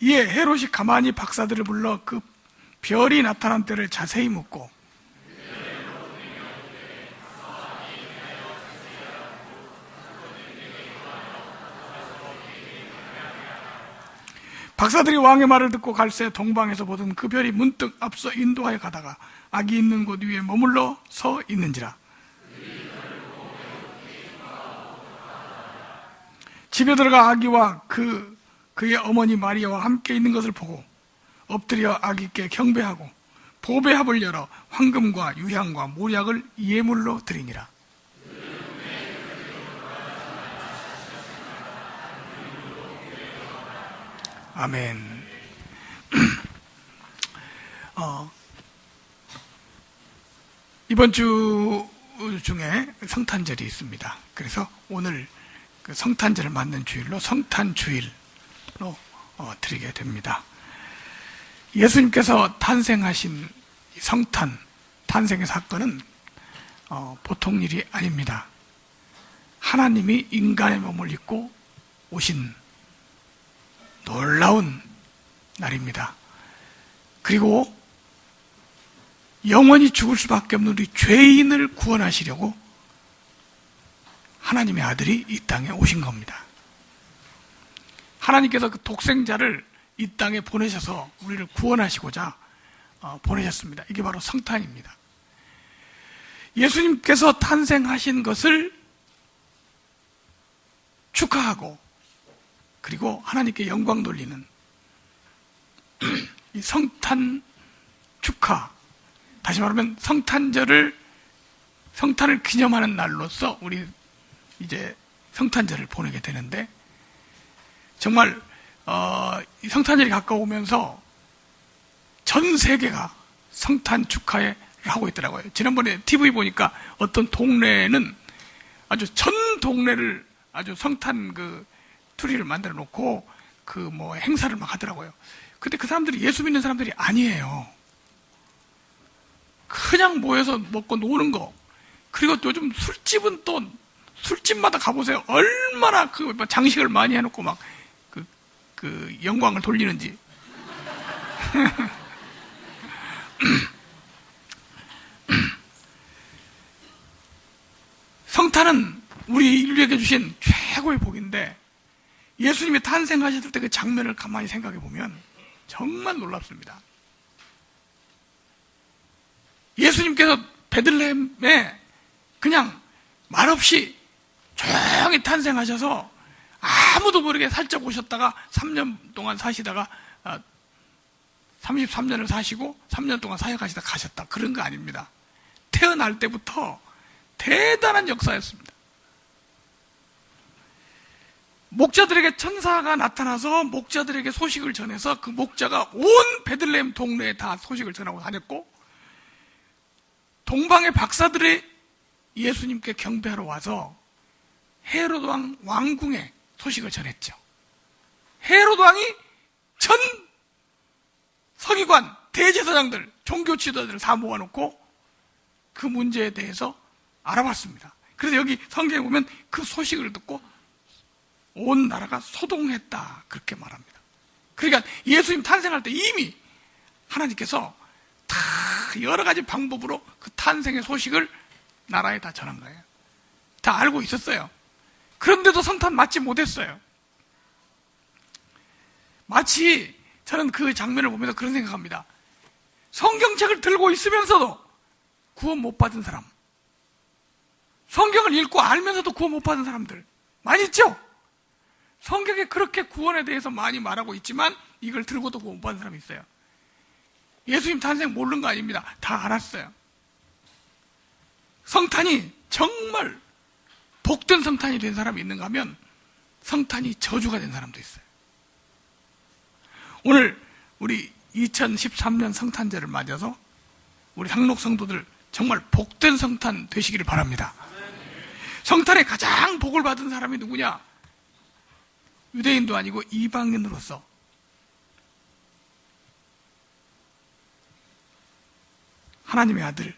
이에 헤롯이 가만히 박사들을 불러 그 별이 나타난 때를 자세히 묻고 박사들이 왕의 말을 듣고 갈새 동방에서 보던 그 별이 문득 앞서 인도하여 가다가 아기 있는 곳 위에 머물러 서 있는지라. 집에 들어가 아기와 그의 어머니 마리아와 함께 있는 것을 보고 엎드려 아기께 경배하고 보배합을 열어 황금과 유향과 모략을 예물로 드리니라. 아멘. 이번 주 중에 성탄절이 있습니다. 그래서 오늘 그 성탄절을 맞는 주일로 성탄주일로 드리게 됩니다. 예수님께서 탄생하신 성탄, 탄생의 사건은 보통 일이 아닙니다. 하나님이 인간의 몸을 입고 오신 놀라운 날입니다. 그리고 영원히 죽을 수밖에 없는 우리 죄인을 구원하시려고 하나님의 아들이 이 땅에 오신 겁니다. 하나님께서 그 독생자를 이 땅에 보내셔서 우리를 구원하시고자 보내셨습니다. 이게 바로 성탄입니다. 예수님께서 탄생하신 것을 축하하고 그리고 하나님께 영광 돌리는 이 성탄 축하, 다시 말하면 성탄을 기념하는 날로서 우리 이제 성탄절을 보내게 되는데, 정말 이 성탄절이 가까우면서 전 세계가 성탄 축하를 하고 있더라고요. 지난번에 TV 보니까 어떤 동네는 아주 전 동네를 아주 성탄 트리를 만들어 놓고 행사를 막 하더라고요. 근데 그 사람들이 예수 믿는 사람들이 아니에요. 그냥 모여서 먹고 노는 거. 그리고 요즘 술집은 또 술집마다 가보세요. 얼마나 장식을 많이 해놓고 막 영광을 돌리는지. 성탄은 우리 인류에게 주신 최고의 복인데, 예수님이 탄생하셨을 때 그 장면을 가만히 생각해 보면 정말 놀랍습니다. 예수님께서 베들레헴에 그냥 말없이 조용히 탄생하셔서 아무도 모르게 살짝 오셨다가 3년 동안 사시다가 33년을 사시고 3년 동안 사역하시다 가셨다. 그런 거 아닙니다. 태어날 때부터 대단한 역사였습니다. 목자들에게 천사가 나타나서 목자들에게 소식을 전해서 그 목자가 온 베들레헴 동네에 다 소식을 전하고 다녔고, 동방의 박사들이 예수님께 경배하러 와서 헤로드 왕 왕궁에 소식을 전했죠. 헤로드 왕이 전 서기관, 대제사장들, 종교 지도자들을 다 모아놓고 그 문제에 대해서 알아봤습니다. 그래서 여기 성경에 보면 그 소식을 듣고 온 나라가 소동했다, 그렇게 말합니다. 그러니까 예수님 탄생할 때 이미 하나님께서 다 여러 가지 방법으로 그 탄생의 소식을 나라에 다 전한 거예요. 다 알고 있었어요. 그런데도 성탄 맞지 못했어요. 마치 저는 그 장면을 보면서 그런 생각합니다. 성경책을 들고 있으면서도 구원 못 받은 사람, 성경을 읽고 알면서도 구원 못 받은 사람들 많이 있죠? 성경에 그렇게 구원에 대해서 많이 말하고 있지만 이걸 들고도 구원 못 받은 사람이 있어요. 예수님 탄생 모르는 거 아닙니다. 다 알았어요. 성탄이 정말 복된 성탄이 된 사람이 있는가 하면 성탄이 저주가 된 사람도 있어요. 오늘 우리 2013년 성탄절을 맞아서 우리 상록 성도들 정말 복된 성탄 되시기를 바랍니다. 성탄에 가장 복을 받은 사람이 누구냐? 유대인도 아니고 이방인으로서 하나님의 아들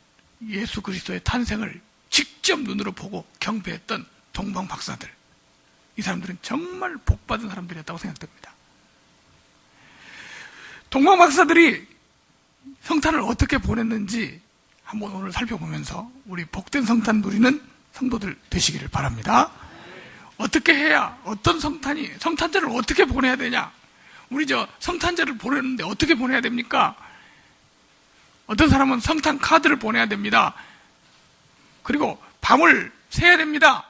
예수 그리스도의 탄생을 직접 눈으로 보고 경배했던 동방 박사들, 이 사람들은 정말 복받은 사람들이었다고 생각됩니다. 동방 박사들이 성탄을 어떻게 보냈는지 한번 오늘 살펴보면서 우리 복된 성탄 누리는 성도들 되시기를 바랍니다. 어떻게 해야, 어떤 성탄절을 어떻게 보내야 되냐? 우리 성탄절을 보내는데 어떻게 보내야 됩니까? 어떤 사람은 성탄 카드를 보내야 됩니다. 그리고 밤을 새야 됩니다.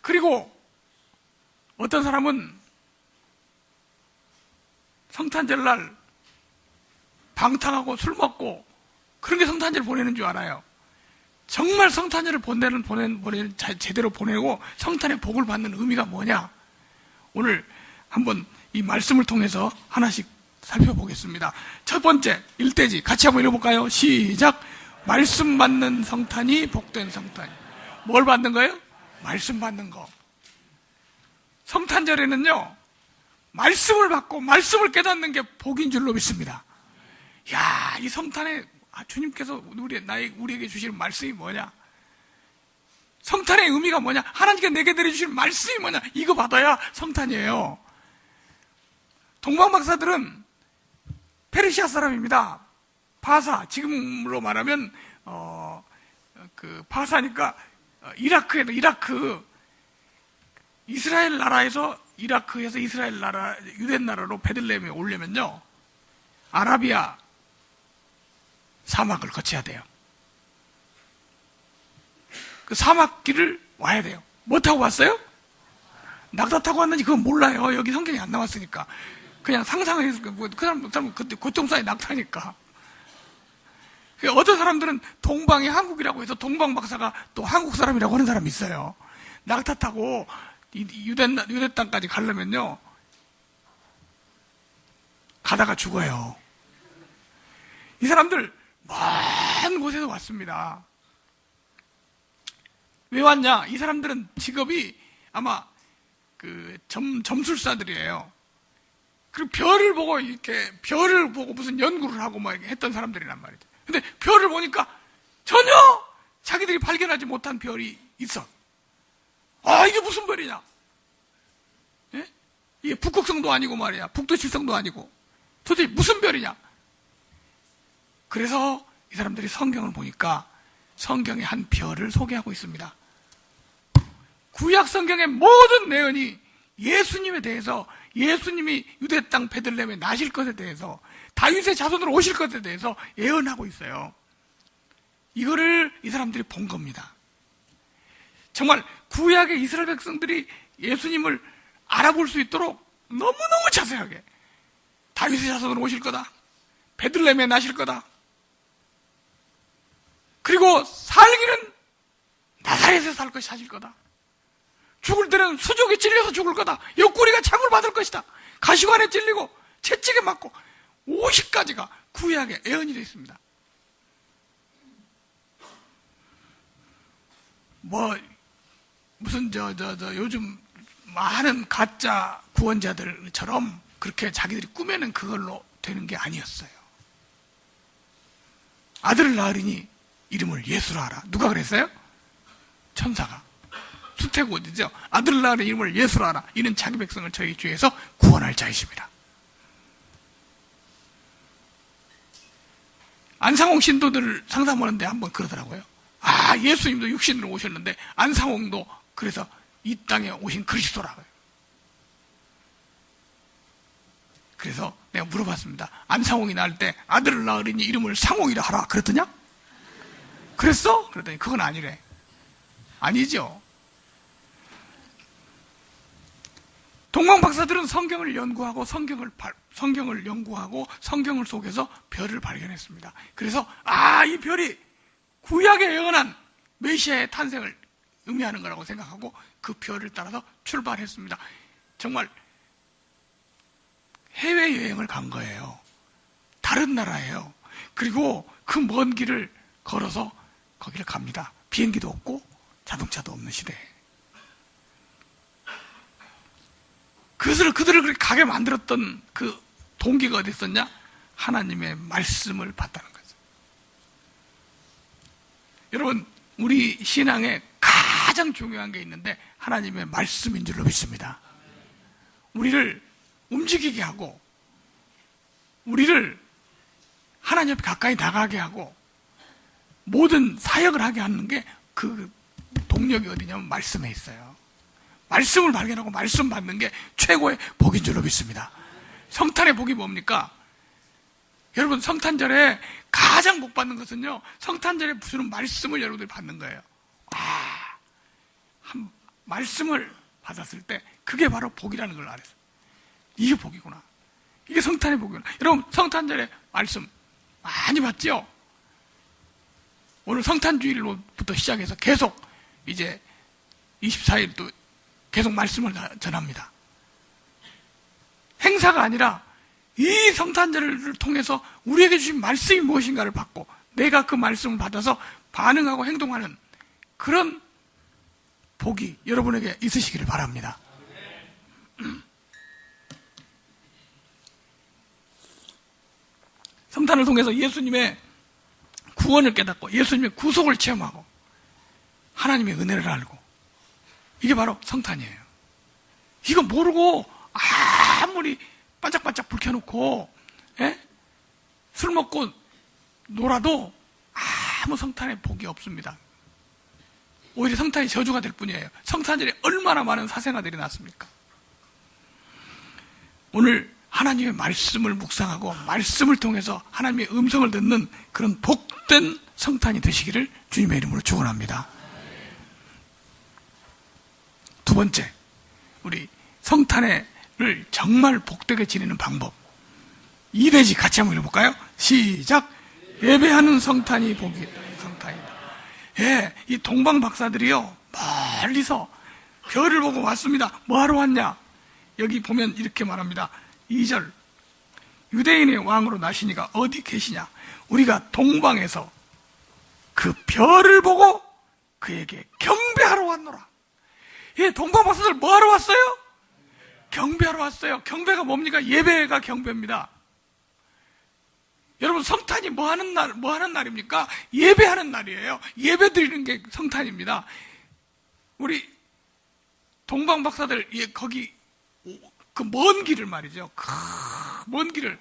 그리고 어떤 사람은 성탄절날 방탕하고 술 먹고 그런 게 성탄절 보내는 줄 알아요. 정말 성탄절을 제대로 보내고 성탄의 복을 받는 의미가 뭐냐? 오늘 한번 이 말씀을 통해서 하나씩 살펴보겠습니다. 첫 번째, 일대지 같이 한번 읽어볼까요? 시작! 말씀 받는 성탄이 복된 성탄. 뭘 받는 거예요? 말씀 받는 거. 성탄절에는요, 말씀을 받고 말씀을 깨닫는 게 복인 줄로 믿습니다. 야, 이 성탄에 주님께서 우리에게 주시는 말씀이 뭐냐? 성탄의 의미가 뭐냐? 하나님께 내게 내려주시는 말씀이 뭐냐? 이거 받아야 성탄이에요. 동방 박사들은 페르시아 사람입니다. 파사, 지금으로 말하면 파사니까 이라크 이스라엘 나라에서 이라크에서 이스라엘 나라 유대 나라로 베들레헴에 오려면요, 아라비아 사막을 거쳐야 돼요. 그 사막길을 와야 돼요. 뭐 타고 왔어요? 낙타 타고 왔는지 그건 몰라요. 여기 성경이 안 나왔으니까. 그냥 상상해서 그 사람 그때 고통사에 낙타니까. 어떤 사람들은 동방이 한국이라고 해서 동방 박사가 또 한국 사람이라고 하는 사람이 있어요. 낙타 타고 유대 땅까지 가려면요, 가다가 죽어요. 이 사람들 먼 곳에서 왔습니다. 왜 왔냐? 이 사람들은 직업이 아마 점술사들이에요. 그리고 별을 보고 무슨 연구를 하고 막 했던 사람들이란 말이죠. 근데 별을 보니까 전혀 자기들이 발견하지 못한 별이 있어. 아, 이게 무슨 별이냐? 예? 이게 북극성도 아니고 말이야. 북두칠성도 아니고. 도대체 무슨 별이냐? 그래서 이 사람들이 성경을 보니까 성경의 한 별을 소개하고 있습니다. 구약 성경의 모든 내용이 예수님에 대해서, 예수님이 유대 땅 베들레헴에 나실 것에 대해서, 다윗의 자손으로 오실 것에 대해서 예언하고 있어요. 이거를 이 사람들이 본 겁니다. 정말 구약의 이스라엘 백성들이 예수님을 알아볼 수 있도록 너무너무 자세하게, 다윗의 자손으로 오실 거다, 베들레헴에 나실 거다, 그리고 살기는 나사렛에서 살 것이 사실 거다, 죽을 때는 수족에 찔려서 죽을 거다, 옆구리가 창을 받을 것이다, 가시관에 찔리고 채찍에 맞고 50가지가 구약에 예언이 되어 있습니다. 무슨 요즘 많은 가짜 구원자들처럼 그렇게 자기들이 꾸며낸 그걸로 되는 게 아니었어요. 아들을 낳으리니 이름을 예수라 하라. 누가 그랬어요? 천사가. 수태고지죠. 아들을 낳으리니 이름을 예수라 하라. 이는 자기 백성을 저희 주에서 구원할 자이십니다. 안상홍 신도들을 상담하는데 한번 그러더라고요. 아, 예수님도 육신으로 오셨는데 안상홍도 그래서 이 땅에 오신 그리스도라고요. 그래서 내가 물어봤습니다. 안상홍이 낳을 때 아들을 낳으리니 이름을 상홍이라 하라 그랬더냐? 그랬어? 그랬더니 그건 아니래. 아니죠. 동방 박사들은 성경을 연구하고 성경을 연구하고 성경을 속에서 별을 발견했습니다. 그래서 이 별이 구약에 예언한 메시아의 탄생을 의미하는 거라고 생각하고 그 별을 따라서 출발했습니다. 정말 해외여행을 간 거예요. 다른 나라예요. 그리고 그 먼 길을 걸어서 거기를 갑니다. 비행기도 없고 자동차도 없는 시대에. 그들을 그렇게 가게 만들었던 그 동기가 어디 있었냐? 하나님의 말씀을 받다는 거죠. 여러분, 우리 신앙에 가장 중요한 게 있는데 하나님의 말씀인 줄로 믿습니다. 우리를 움직이게 하고 우리를 하나님 앞에 가까이 나가게 하고 모든 사역을 하게 하는 게 그 동력이 어디냐면 말씀에 있어요. 말씀을 발견하고 말씀 받는 게 최고의 복인 줄로 믿습니다. 성탄의 복이 뭡니까? 여러분, 성탄절에 가장 복 받는 것은요, 성탄절에 주는 말씀을 여러분들이 받는 거예요. 말씀을 받았을 때 그게 바로 복이라는 걸 알았어요. 이게 복이구나. 이게 성탄의 복이구나. 여러분, 성탄절에 말씀 많이 받죠? 오늘 성탄주일로부터 시작해서 계속 이제 24일 또 계속 말씀을 전합니다. 행사가 아니라 이 성탄절을 통해서 우리에게 주신 말씀이 무엇인가를 받고 내가 그 말씀을 받아서 반응하고 행동하는 그런 복이 여러분에게 있으시기를 바랍니다. 성탄을 통해서 예수님의 구원을 깨닫고 예수님의 구속을 체험하고 하나님의 은혜를 알고 이게 바로 성탄이에요. 이거 모르고 아무리 반짝반짝 불 켜놓고 술 먹고 놀아도 아무 성탄의 복이 없습니다. 오히려 성탄이 저주가 될 뿐이에요. 성탄절에 얼마나 많은 사생아들이 났습니까? 오늘 하나님의 말씀을 묵상하고 말씀을 통해서 하나님의 음성을 듣는 그런 복된 성탄이 되시기를 주님의 이름으로 축원합니다. 두 번째, 우리 성탄을 정말 복되게 지내는 방법 2대지 같이 한번 읽어볼까요? 시작! 예배하는 성탄이 복이다. 성탄이다. 예, 이 동방 박사들이요 멀리서 별을 보고 왔습니다. 뭐하러 왔냐? 여기 보면 이렇게 말합니다. 2절, 유대인의 왕으로 나시니가 어디 계시냐? 우리가 동방에서 그 별을 보고 그에게 경배하러 왔노라. 예, 동방 박사들 뭐하러 왔어요? 경배하러 왔어요. 경배가 뭡니까? 예배가 경배입니다. 여러분, 성탄이 뭐 하는 날입니까? 예배하는 날이에요. 예배 드리는 게 성탄입니다. 우리 동방 박사들, 거기 그 먼 길을 말이죠. 먼 길을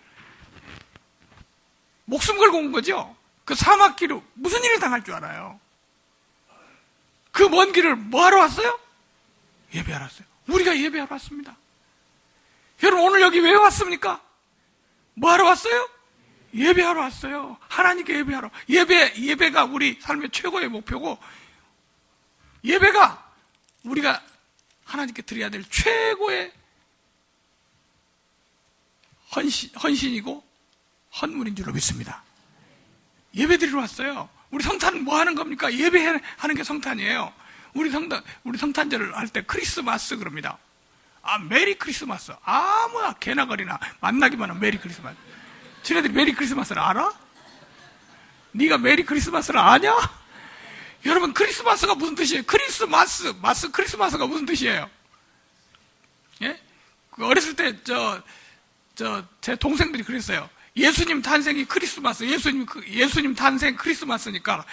목숨 걸고 온 거죠. 그 사막길로 무슨 일을 당할 줄 알아요? 그 먼 길을 뭐 하러 왔어요? 예배하러 왔어요. 우리가 예배하러 왔습니다. 여러분, 오늘 여기 왜 왔습니까? 뭐 하러 왔어요? 예배하러 왔어요. 하나님께 예배하러. 예배가 우리 삶의 최고의 목표고, 예배가 우리가 하나님께 드려야 될 최고의 헌신이고 헌물인 줄로 믿습니다. 예배 드리러 왔어요. 우리 성탄은 뭐 하는 겁니까? 예배하는 게 성탄이에요. 우리 성탄절을 할 때 크리스마스 그럽니다. 메리 크리스마스. 아무나 개나 거리나 만나기만 하면 메리 크리스마스. 지네들이 메리 크리스마스를 알아? 네가 메리 크리스마스를 아냐? 여러분, 크리스마스가 무슨 뜻이에요? 크리스마스가 무슨 뜻이에요? 예? 어렸을 때 제 동생들이 그랬어요. 예수님 탄생이 크리스마스, 예수님 탄생 크리스마스니까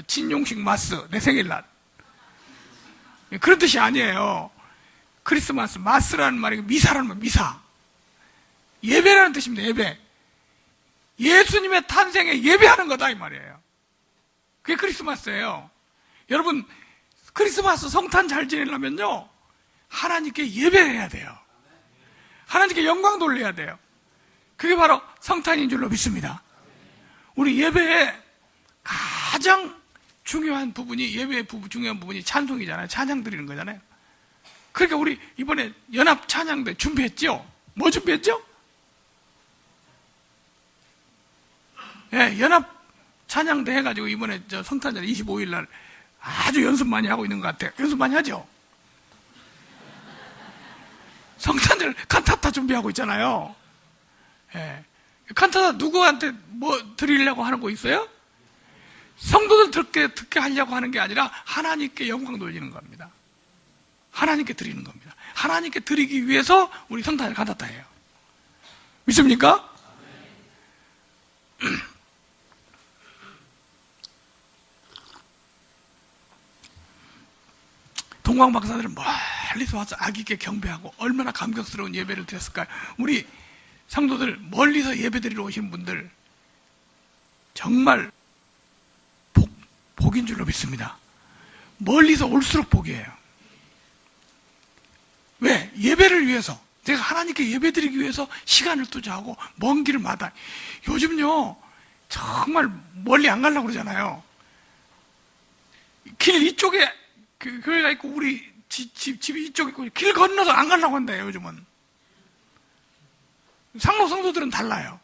진용식 마스, 내 생일날. 그런 뜻이 아니에요. 크리스마스, 마스라는 말이 미사라는 말, 미사. 예배라는 뜻입니다. 예배. 예수님의 탄생에 예배하는 거다 이 말이에요. 그게 크리스마스예요. 여러분, 크리스마스 성탄 잘 지내려면요, 하나님께 예배해야 돼요. 하나님께 영광 돌려야 돼요. 그게 바로 성탄인 줄로 믿습니다. 우리 예배의 가장 중요한 부분이, 예배의 중요한 부분이 찬송이잖아요. 찬양 드리는 거잖아요. 그러니까 우리 이번에 연합 찬양대 준비했죠? 뭐 준비했죠? 예, 연합 찬양대 해가지고 이번에 성탄절 25일 날 아주 연습 많이 하고 있는 것 같아요. 연습 많이 하죠? 성탄절 칸타타 준비하고 있잖아요. 예. 칸타타 누구한테 뭐 드리려고 하는 거 있어요? 성도들 듣게 하려고 하는 게 아니라 하나님께 영광 돌리는 겁니다. 하나님께 드리는 겁니다. 하나님께 드리기 위해서 우리 성탄절 칸타타예요. 믿습니까? 동방 박사들은 멀리서 와서 아기께 경배하고 얼마나 감격스러운 예배를 드렸을까요? 우리 성도들, 멀리서 예배드리러 오시는 분들 정말 복인 줄로 믿습니다. 멀리서 올수록 복이에요. 왜? 예배를 위해서, 내가 하나님께 예배드리기 위해서 시간을 투자하고 먼 길을 마다. 요즘요 정말 멀리 안 가려고 그러잖아요. 길 이쪽에 교회가 있고 우리 집이 이쪽에 있고 길 건너서 안 가려고 한대요. 요즘은 상록 성도들은 달라요.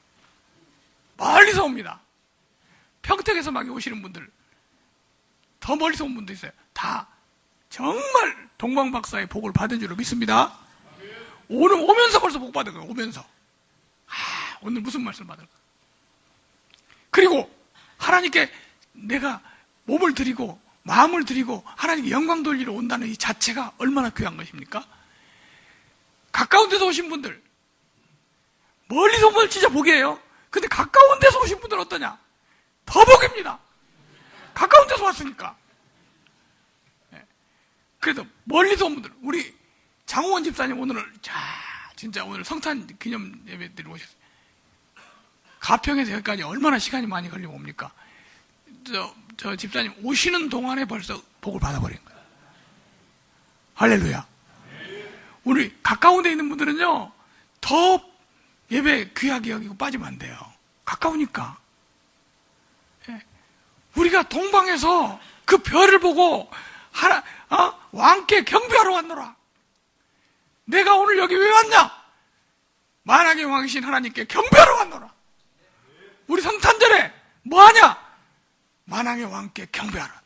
멀리서 옵니다. 평택에서 막 오시는 분들, 더 멀리서 온 분도 있어요. 다 정말 동방박사의 복을 받은 줄로 믿습니다. 오늘 오면서 벌써 복 받은 거예요. 오면서 오늘 무슨 말씀을 받을까? 그리고 하나님께 내가 몸을 드리고 마음을 드리고 하나님께 영광 돌리러 온다는 이 자체가 얼마나 귀한 것입니까? 가까운 데서 오신 분들, 멀리서 오면 진짜 복이에요. 근데 가까운 데서 오신 분들은 어떠냐? 더 복입니다. 가까운 데서 왔으니까. 그래서 멀리서 온 분들, 우리 장호원 집사님 오늘 진짜 오늘 성탄 기념 예배 드리러 오셨어요. 가평에서 여기까지 얼마나 시간이 많이 걸리고 옵니까? 저 집사님 오시는 동안에 벌써 복을 받아버린 거예요. 할렐루야. 우리 가까운 데 있는 분들은요 더 예배 귀하게 여기고 빠지면 안 돼요. 가까우니까. 우리가 동방에서 그 별을 보고 왕께 경배하러 왔노라. 내가 오늘 여기 왜 왔냐? 만왕의 왕이신 하나님께 경배하러 왔노라. 우리 성탄절에 뭐하냐? 만왕의 왕께 경배하라.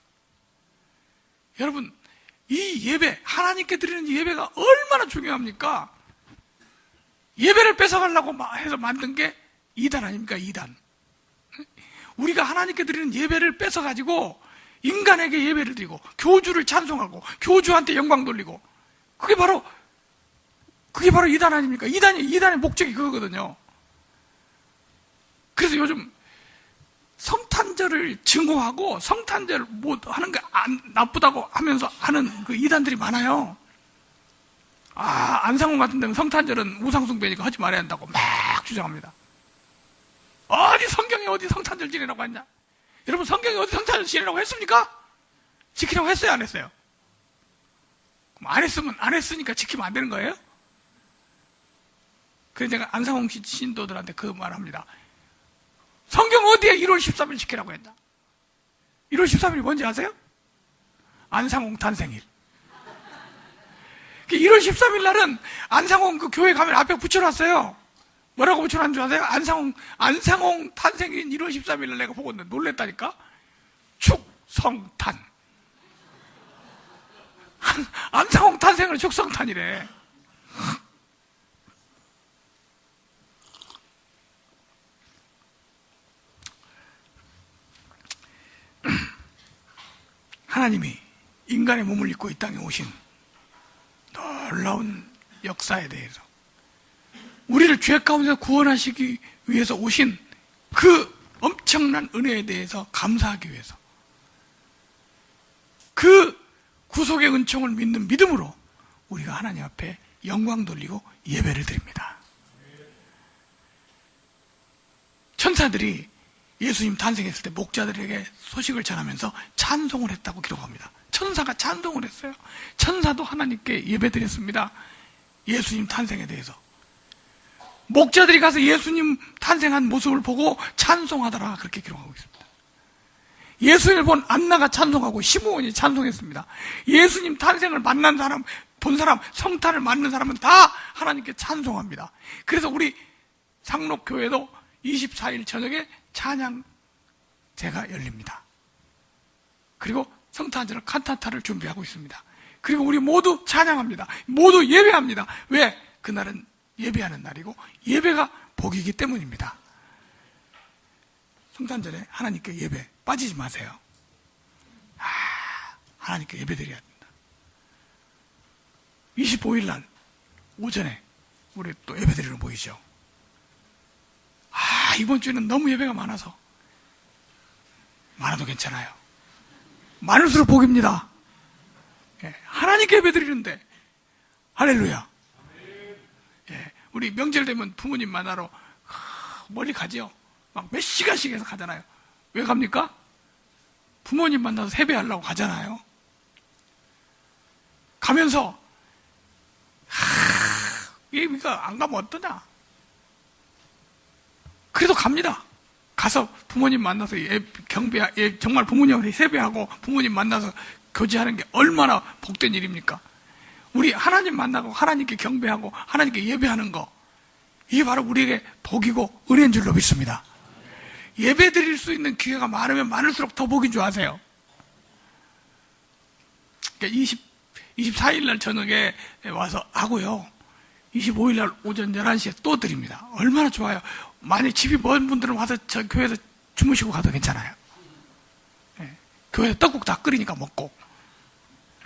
여러분, 이 예배, 하나님께 드리는 예배가 얼마나 중요합니까? 예배를 뺏어가려고 해서 만든 게 이단 아닙니까? 이단. 우리가 하나님께 드리는 예배를 뺏어가지고 인간에게 예배를 드리고 교주를 찬송하고 교주한테 영광 돌리고, 그게 바로 이단 아닙니까? 이단의 목적이 그거거든요. 그래서 요즘 성탄절을 증오하고 성탄절 뭐 하는 게 나쁘다고 하면서 하는 그 이단들이 많아요. 안상홍 같은 데는 성탄절은 우상숭배니까 하지 말아야 한다고 막 주장합니다. 어디 성경에 어디 성탄절 지내라고 했냐? 여러분, 성경에 어디 성탄절 지내라고 했습니까? 지키라고 했어요, 안 했어요? 그럼 안 했으니까 지키면 안 되는 거예요? 그래서 제가 안상홍 신도들한테 그 말 합니다. 성경 어디에 1월 13일 지키라고 했냐? 1월 13일이 뭔지 아세요? 안상홍 탄생일. 1월 13일 날은 안상홍 그 교회 가면 앞에 붙여놨어요. 뭐라고 붙여놨는 줄 아세요? 안상홍 탄생인 1월 13일 날 내가 보고 놀랬다니까? 축성탄. 안상홍 탄생을 축성탄이래. 하나님이 인간의 몸을 입고 이 땅에 오신 놀라운 역사에 대해서, 우리를 죄 가운데서 구원하시기 위해서 오신 그 엄청난 은혜에 대해서 감사하기 위해서, 그 구속의 은총을 믿는 믿음으로 우리가 하나님 앞에 영광 돌리고 예배를 드립니다. 천사들이 예수님 탄생했을 때 목자들에게 소식을 전하면서 찬송을 했다고 기록합니다. 천사가 찬송을 했어요. 천사도 하나님께 예배드렸습니다. 예수님 탄생에 대해서. 목자들이 가서 예수님 탄생한 모습을 보고 찬송하더라, 그렇게 기록하고 있습니다. 예수님을 본 안나가 찬송하고 시므온이 찬송했습니다. 예수님 탄생을 본 사람, 성탄을 맞는 사람은 다 하나님께 찬송합니다. 그래서 우리 상록교회도 24일 저녁에 찬양제가 열립니다. 그리고 성탄절 칸타타를 준비하고 있습니다. 그리고 우리 모두 찬양합니다. 모두 예배합니다. 왜? 그날은 예배하는 날이고 예배가 복이기 때문입니다. 성탄절에 하나님께 예배 빠지지 마세요. 하나님께 예배 드려야 된다. 25일 날 오전에 우리 또 예배 드리러 모이죠. 이번 주에는 너무 예배가 많아서, 많아도 괜찮아요. 많을수록 복입니다. 하나님께 예배 드리는데 할렐루야. 예, 우리 명절 되면 부모님 만나러 멀리 가지요. 막 몇 시간씩 해서 가잖아요. 왜 갑니까? 부모님 만나서 세배하려고 가잖아요. 가면서 얘가 안 가면 어떠냐? 그래도 갑니다. 가서 부모님 만나서 정말 부모님한테 세배하고 부모님 만나서 교제하는 게 얼마나 복된 일입니까? 우리 하나님 만나고 하나님께 경배하고 하나님께 예배하는 거, 이게 바로 우리에게 복이고 은혜인 줄로 믿습니다. 예배 드릴 수 있는 기회가 많으면 많을수록 더 복인 줄 아세요. 그러니까 24일 날 저녁에 와서 하고요, 25일 날 오전 11시에 또 드립니다. 얼마나 좋아요. 만약 집이 먼 분들은 와서 저 교회에서 주무시고 가도 괜찮아요. 예, 교회에서 떡국 다 끓이니까 먹고.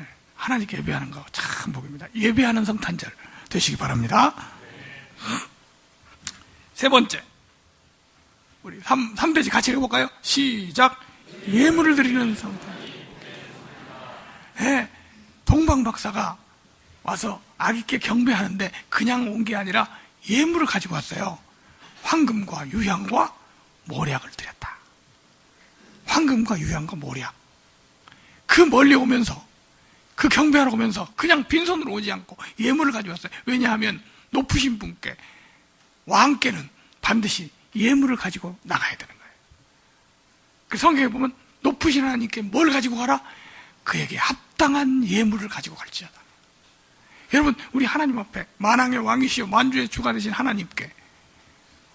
예, 하나님께 예배하는 거 참 복입니다. 예배하는 성탄절 되시기 바랍니다. 세 번째, 우리 3대지 같이 읽어볼까요? 시작. 예물을 드리는 성탄절. 예, 동방박사가 와서 아기께 경배하는데 그냥 온 게 아니라 예물을 가지고 왔어요. 황금과 유향과 모략을 드렸다. 황금과 유향과 모략. 그 멀리 오면서, 그 경배하러 오면서 그냥 빈손으로 오지 않고 예물을 가지고 왔어요. 왜냐하면 높으신 분께, 왕께는 반드시 예물을 가지고 나가야 되는 거예요. 그 성경에 보면 높으신 하나님께 뭘 가지고 가라? 그에게 합당한 예물을 가지고 갈지어다. 여러분, 우리 하나님 앞에 만왕의 왕이시요 만주의 주가 되신 하나님께,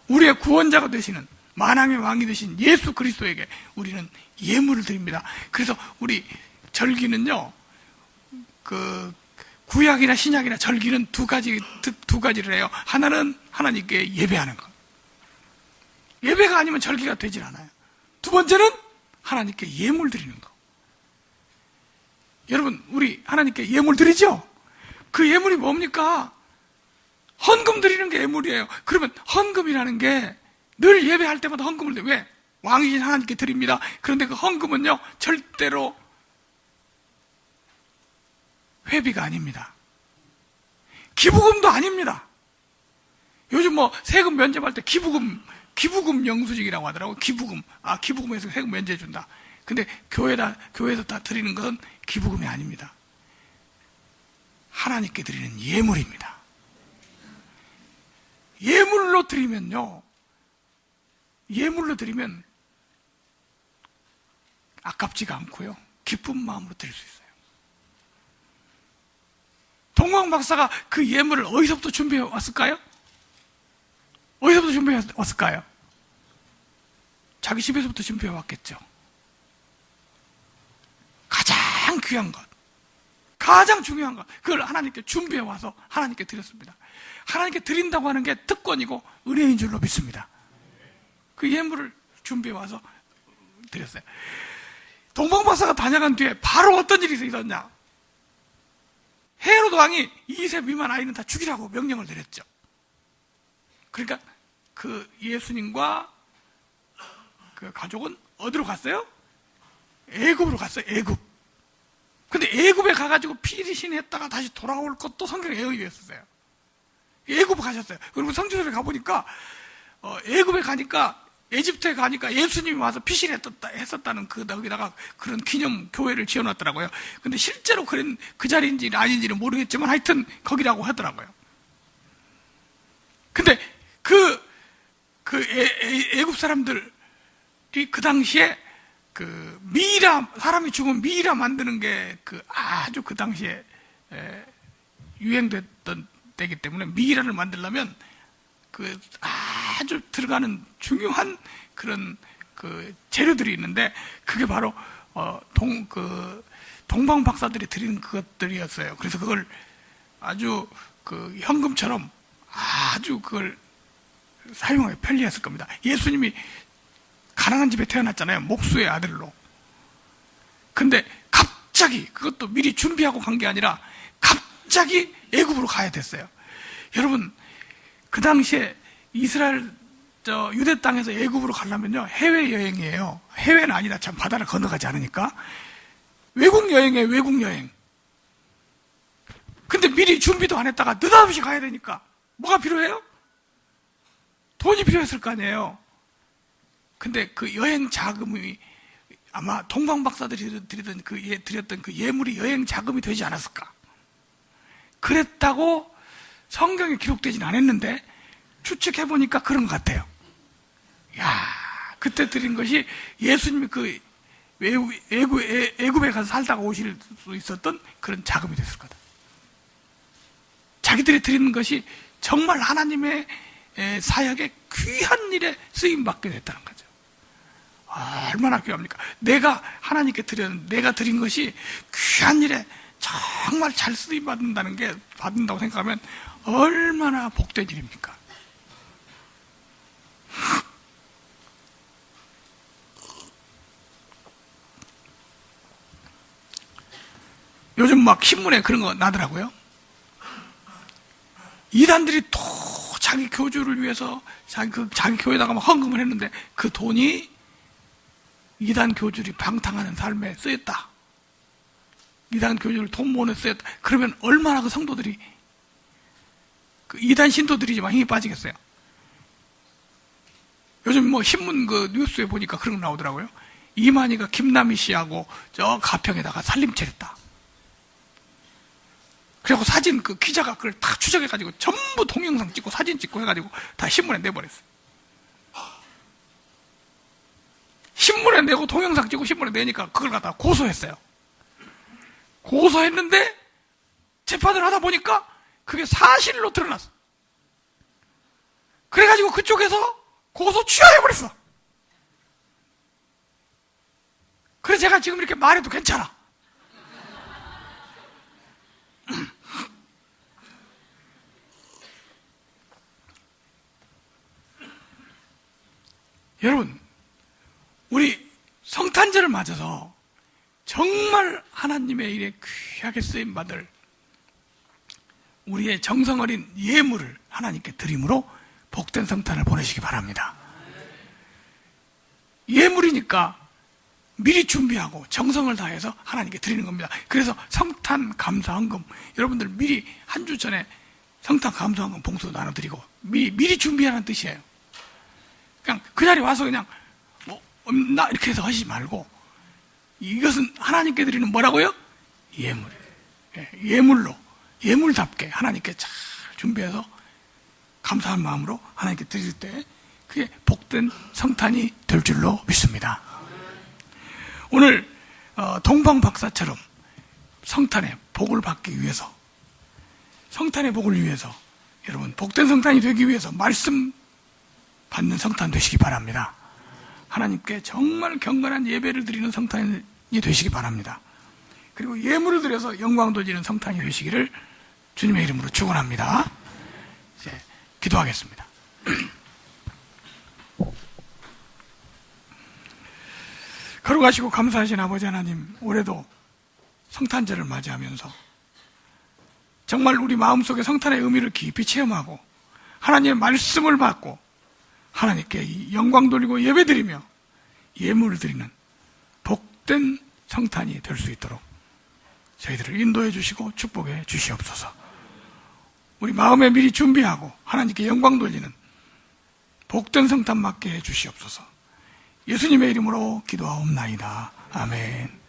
우리의 구원자가 되시는 만왕의 왕이 되신 예수 그리스도에게 우리는 예물을 드립니다. 그래서 우리 절기는요, 그 구약이나 신약이나 절기는 두 가지를 해요. 하나는 하나님께 예배하는 것. 예배가 아니면 절기가 되질 않아요. 두 번째는 하나님께 예물 드리는 것. 여러분, 우리 하나님께 예물 드리죠? 그 예물이 뭡니까? 헌금 드리는 게 예물이에요. 그러면 헌금이라는 게 늘 예배할 때마다 헌금을 드려요. 왜? 왕이신 하나님께 드립니다. 그런데 그 헌금은요, 절대로 회비가 아닙니다. 기부금도 아닙니다. 요즘 뭐 세금 면제할 때 기부금 영수증이라고 하더라고요. 기부금에서 세금 면제해준다. 근데 교회에서 다 드리는 것은 기부금이 아닙니다. 하나님께 드리는 예물입니다. 예물로 드리면 아깝지가 않고요, 기쁜 마음으로 드릴 수 있어요. 동방 박사가 그 예물을 어디서부터 준비해 왔을까요? 어디서부터 준비해 왔을까요? 자기 집에서부터 준비해 왔겠죠. 가장 귀한 것, 가장 중요한 것, 그걸 하나님께 준비해 와서 하나님께 드렸습니다. 하나님께 드린다고 하는 게 특권이고 은혜인 줄로 믿습니다. 그 예물을 준비해 와서 드렸어요. 동방박사가 다녀간 뒤에 바로 어떤 일이 있었냐? 헤로드 왕이 2세 미만 아이는 다 죽이라고 명령을 내렸죠. 그러니까 그 예수님과 그 가족은 어디로 갔어요? 애굽으로 갔어요. 애굽. 근데 애굽에 가가지고 피리신했다가 다시 돌아올 것도 성경에 예언이었어요. 애굽 가셨어요. 그리고 성지순례 가보니까 애굽에 가니까, 에집트에 가니까 예수님이 와서 피신했었다는 거기다가 그런 기념 교회를 지어놨더라고요. 근데 실제로 그 자리인지 아닌지는 모르겠지만 하여튼 거기라고 하더라고요. 근데 애굽 사람들이 그 당시에 그 사람이 죽으면 미이라 만드는 게 아주 그 당시에 유행됐던 때이기 때문에 미이라를 만들려면 그 아주 들어가는 중요한 그런 그 재료들이 있는데, 그게 바로 동방 박사들이 드리는 그것들이었어요. 그래서 그걸 아주 그 현금처럼 아주 그걸 사용하기 편리했을 겁니다. 예수님이 가난한 집에 태어났잖아요. 목수의 아들로. 근데 갑자기, 그것도 미리 준비하고 간 게 아니라 갑자기 애굽으로 가야 됐어요. 여러분, 그 당시에 유대 땅에서 애굽으로 가려면요, 해외여행이에요. 해외는 아니라 참 바다를 건너가지 않으니까 외국 여행이에요. 외국 여행. 근데 미리 준비도 안 했다가 느닷없이 가야 되니까 뭐가 필요해요? 돈이 필요했을 거 아니에요. 근데 그 여행 자금이 아마 동방 박사들이 드렸던 그 예물이 여행 자금이 되지 않았을까? 그랬다고 성경에 기록되진 않았는데 추측해보니까 그런 것 같아요. 야, 그때 드린 것이 예수님이 그 애굽에 가서 살다가 오실 수 있었던 그런 자금이 됐을 거다. 자기들이 드리는 것이 정말 하나님의 사역에 귀한 일에 쓰임받게 됐다는 거죠. 얼마나 귀합니까? 내가 하나님께 내가 드린 것이 귀한 일에 정말 잘 쓰임받는다는 게, 받는다고 생각하면 얼마나 복된 일입니까? 요즘 막 신문에 그런 거 나더라고요. 이단들이 또 자기 교주를 위해서 자기 교회에다가 막 헌금을 했는데 그 돈이 이단 교주들이 방탕하는 삶에 쓰였다. 이단 교주를 돈 모으는 데 쓰였다. 그러면 얼마나 그 성도들이, 그 이단 신도들이지만 힘이 빠지겠어요. 요즘 뭐 신문 그 뉴스에 보니까 그런 거 나오더라고요. 이만희가 김남희 씨하고 저 가평에다가 살림 차렸다. 그래갖고 사진, 그 기자가 그걸 다 추적해가지고 전부 동영상 찍고 사진 찍고 해가지고 다 신문에 내버렸어요. 신문에 내고 동영상 찍고 신문에 내니까 그걸 갖다가 고소했어요. 고소했는데 재판을 하다 보니까 그게 사실로 드러났어. 그래가지고 그쪽에서 고소 취하해버렸어. 그래서 제가 지금 이렇게 말해도 괜찮아. 여러분, 우리 성탄절을 맞아서 정말 하나님의 일에 귀하게 쓰임받을 우리의 정성 어린 예물을 하나님께 드림으로 복된 성탄을 보내시기 바랍니다. 예물이니까 미리 준비하고 정성을 다해서 하나님께 드리는 겁니다. 그래서 성탄 감사헌금, 여러분들 미리 한 주 전에 성탄 감사헌금 봉투 나눠드리고 미리 준비하라는 뜻이에요. 그냥 그 자리에 와서 그냥 뭐 없나 이렇게 해서 하시지 말고, 이것은 하나님께 드리는 뭐라고요? 예물. 예물로, 예물답게 하나님께 잘 준비해서 감사한 마음으로 하나님께 드릴 때 그게 복된 성탄이 될 줄로 믿습니다. 오늘 동방 박사처럼 성탄의 복을 받기 위해서, 성탄의 복을 위해서, 여러분 복된 성탄이 되기 위해서 말씀 받는 성탄 되시기 바랍니다. 하나님께 정말 경건한 예배를 드리는 성탄이 되시기 바랍니다. 그리고 예물을 드려서 영광 돌리는 성탄이 되시기를 주님의 이름으로 축원합니다. 이제 기도하겠습니다. 거룩하시고 감사하신 아버지 하나님, 올해도 성탄절을 맞이하면서 정말 우리 마음속에 성탄의 의미를 깊이 체험하고 하나님의 말씀을 받고 하나님께 영광 돌리고 예배드리며 예물을 드리는 복된 성탄이 될 수 있도록 저희들을 인도해 주시고 축복해 주시옵소서. 우리 마음에 미리 준비하고 하나님께 영광 돌리는 복된 성탄 맞게 해 주시옵소서. 예수님의 이름으로 기도하옵나이다. 아멘.